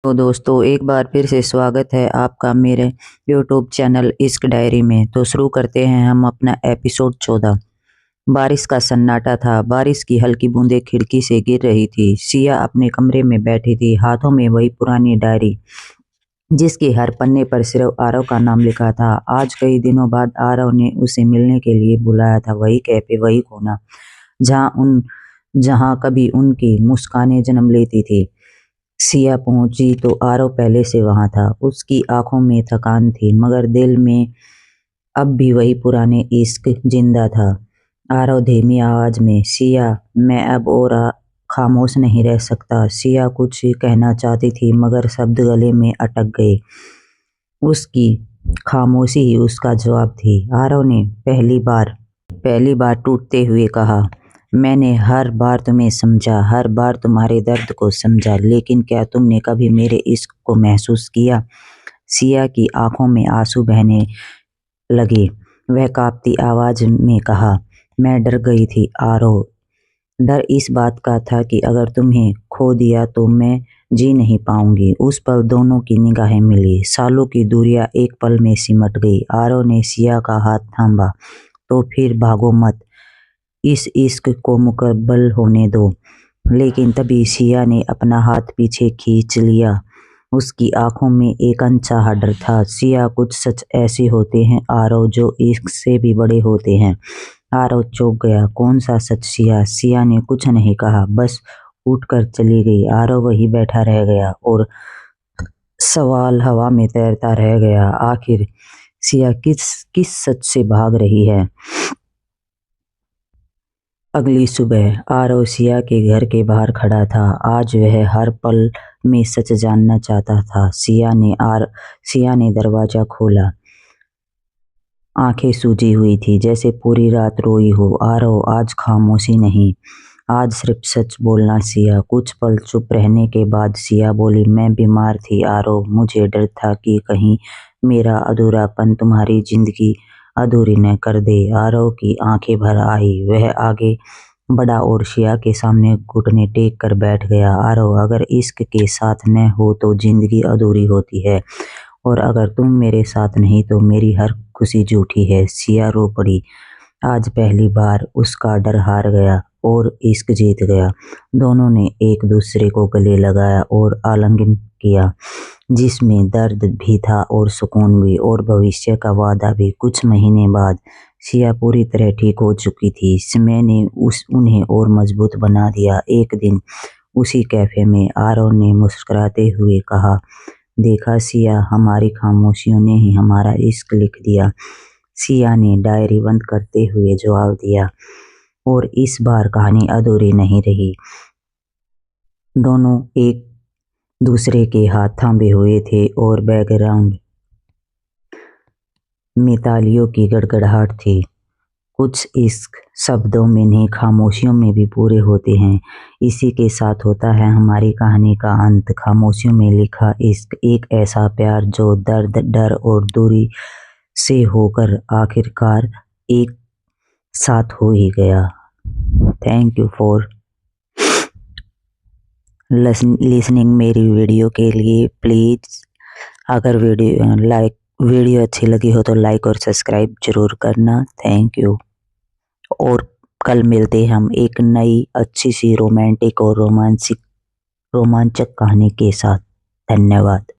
तो दोस्तों एक बार फिर से स्वागत है आपका मेरे यूट्यूब चैनल इश्क डायरी में। तो शुरू करते हैं हम अपना एपिसोड 14। बारिश का सन्नाटा था। बारिश की हल्की बूंदें खिड़की से गिर रही थी। सिया अपने कमरे में बैठी थी, हाथों में वही पुरानी डायरी जिसके हर पन्ने पर सिर्फ आरव का नाम लिखा था। आज कई दिनों बाद आरव ने उसे मिलने के लिए बुलाया था। वही कैफे, वही कोना जहाँ कभी उनकी मुस्कानें जन्म लेती थी। सिया पहुंची तो आरव पहले से वहां था। उसकी आंखों में थकान थी, मगर दिल में अब भी वही पुराने इश्क जिंदा था। आरव धीमी आवाज में, सिया, मैं अब और खामोश नहीं रह सकता। सिया कुछ कहना चाहती थी, मगर शब्द गले में अटक गए। उसकी खामोशी ही उसका जवाब थी। आरव ने पहली बार टूटते हुए कहा, मैंने हर बार तुम्हें समझा, हर बार तुम्हारे दर्द को समझा, लेकिन क्या तुमने कभी मेरे इश्क को महसूस किया? सिया की आंखों में आंसू बहने लगे। वह कांपती आवाज में कहा, मैं डर गई थी आरव। डर इस बात का था कि अगर तुम्हें खो दिया तो मैं जी नहीं पाऊंगी। उस पल दोनों की निगाहें मिली। सालों की दूरियां एक पल में सिमट गई। आरव ने सिया का हाथ थामा, तो फिर भागो मत, इस इश्क को मुकम्मल होने दो। लेकिन तभी सिया ने अपना हाथ पीछे खींच लिया। उसकी आंखों में एक अनचाहा डर था। सिया, कुछ सच ऐसे होते हैं आरव जो इश्क से भी बड़े होते हैं। आरव चौंक गया। कौन सा सच सिया? सिया ने कुछ नहीं कहा, बस उठकर चली गई। आरव वहीं बैठा रह गया और सवाल हवा में तैरता रह गया। आखिर सिया किस सच से भाग रही है? अगली सुबह आरव सिया के घर के बाहर खड़ा था। आज वह हर पल में सच जानना चाहता था। सिया ने दरवाजा खोला। आंखें सूजी हुई थी, जैसे पूरी रात रोई हो। आरव, आज खामोशी नहीं, आज सिर्फ सच बोलना। सिया। कुछ पल चुप रहने के बाद सिया बोली, मैं बीमार थी आरव। मुझे डर था कि कहीं मेरा अधूरापन तुम्हारी जिंदगी अधूरी न कर दे। आरव की आंखें भर आई। वह आगे बढ़ा और सिया के सामने घुटने टेक कर बैठ गया। आरव, अगर इश्क के साथ न हो तो जिंदगी अधूरी होती है, और अगर तुम मेरे साथ नहीं तो मेरी हर खुशी झूठी है। सिया रो पड़ी। आज पहली बार उसका डर हार गया और इश्क जीत गया। दोनों ने एक दूसरे को गले लगाया और आलिंगन किया, जिसमें दर्द भी था और सुकून भी, और भविष्य का वादा भी। कुछ महीने बाद सिया पूरी तरह ठीक हो चुकी थी। समय ने उन्हें और मजबूत बना दिया। एक दिन उसी कैफे में आरव ने मुस्कुराते हुए कहा, देखा सिया, हमारी खामोशियों ने ही हमारा इश्क लिख दिया। सिया ने डायरी बंद करते हुए जवाब दिया, और इस बार कहानी अधूरी नहीं रही। दोनों एक दूसरे के हाथ थामे हुए थे और बैकग्राउंड में तालियों की गड़गड़ाहट थी। कुछ इश्क शब्दों में नहीं, खामोशियों में भी पूरे होते हैं। इसी के साथ होता है हमारी कहानी का अंत। खामोशियों में लिखा इश्क, एक ऐसा प्यार जो दर्द, डर और दूरी से होकर आखिरकार एक साथ हो ही गया। थैंक यू फॉर लिसनिंग मेरी वीडियो के लिए। प्लीज़ अगर वीडियो अच्छी लगी हो तो लाइक और सब्सक्राइब जरूर करना। Thank you. और कल मिलते हैं हम एक नई अच्छी सी रोमांटिक और रोमांचक कहानी के साथ। धन्यवाद।